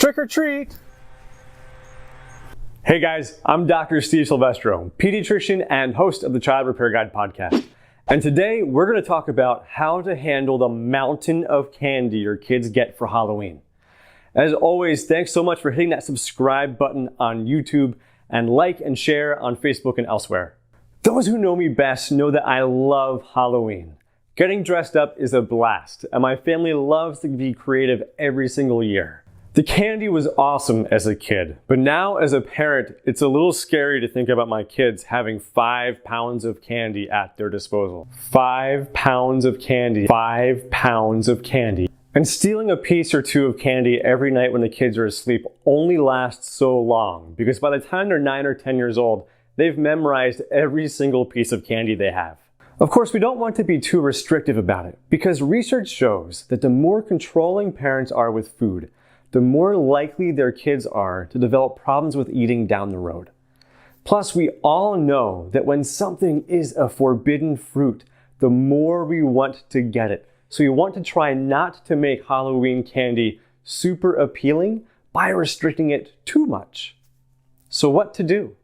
Trick or treat! Hey guys, I'm Dr. Steve Silvestro, pediatrician and host of the Child Repair Guide podcast. And today we're going to talk about how to handle the mountain of candy your kids get for Halloween. As always, thanks so much for hitting that subscribe button on YouTube and like and share on Facebook and elsewhere. Those who know me best know that I love Halloween. Getting dressed up is a blast, and my family loves to be creative every single year. The candy was awesome as a kid, but now as a parent, it's a little scary to think about my kids having 5 pounds of candy at their disposal. 5 pounds of candy. 5 pounds of candy. And stealing a piece or two of candy every night when the kids are asleep only lasts so long, because by the time they're 9 or 10 years old, they've memorized every single piece of candy they have. Of course, we don't want to be too restrictive about it, because research shows that the more controlling parents are with food, the more likely their kids are to develop problems with eating down the road. Plus, we all know that when something is a forbidden fruit, the more we want to get it. So you want to try not to make Halloween candy super appealing by restricting it too much. So what to do?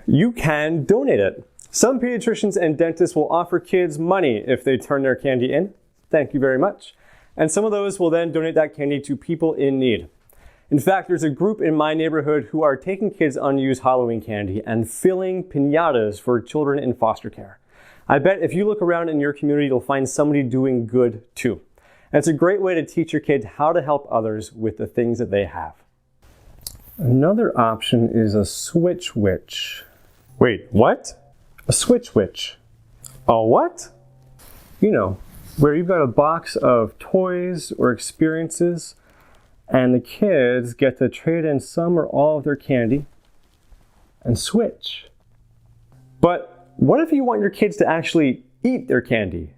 You can donate it. Some pediatricians and dentists will offer kids money if they turn their candy in. Thank you very much. And some of those will then donate that candy to people in need. In fact, there's a group in my neighborhood who are taking kids' unused Halloween candy and filling piñatas for children in foster care. I bet if you look around in your community, you'll find somebody doing good too. And it's a great way to teach your kids how to help others with the things that they have. Another option is a switch witch. Wait, what? A switch witch. A what? You know, where you've got a box of toys or experiences and the kids get to trade in some or all of their candy and switch. But what if you want your kids to actually eat their candy?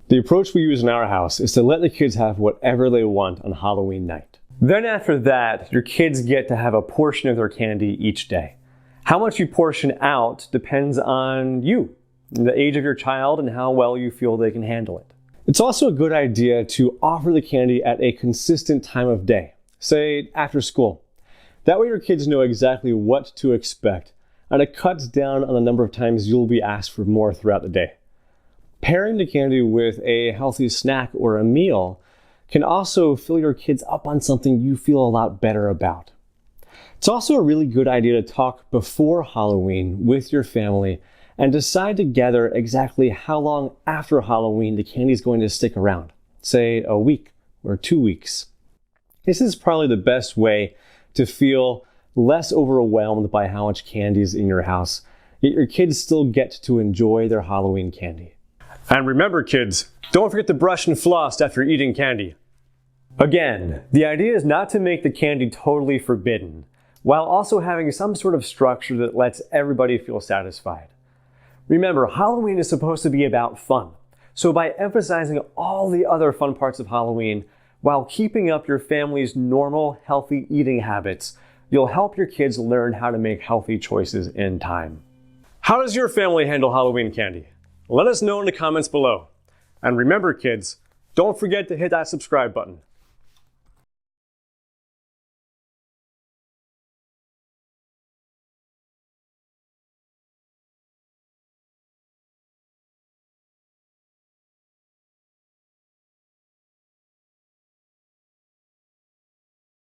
The approach we use in our house is to let the kids have whatever they want on Halloween night. Then after that, your kids get to have a portion of their candy each day. How much you portion out depends on you, the age of your child, and how well you feel they can handle it. It's also a good idea to offer the candy at a consistent time of day, say after school. That way your kids know exactly what to expect, and it cuts down on the number of times you'll be asked for more throughout the day. Pairing the candy with a healthy snack or a meal can also fill your kids up on something you feel a lot better about. It's also a really good idea to talk before Halloween with your family and decide together exactly how long after Halloween the candy is going to stick around. Say a week or 2 weeks. This is probably the best way to feel less overwhelmed by how much candy is in your house, yet your kids still get to enjoy their Halloween candy. And remember kids, don't forget to brush and floss after eating candy. Again, the idea is not to make the candy totally forbidden, while also having some sort of structure that lets everybody feel satisfied. Remember, Halloween is supposed to be about fun. So by emphasizing all the other fun parts of Halloween, while keeping up your family's normal, healthy eating habits, you'll help your kids learn how to make healthy choices in time. How does your family handle Halloween candy? Let us know in the comments below. And remember kids, don't forget to hit that subscribe button.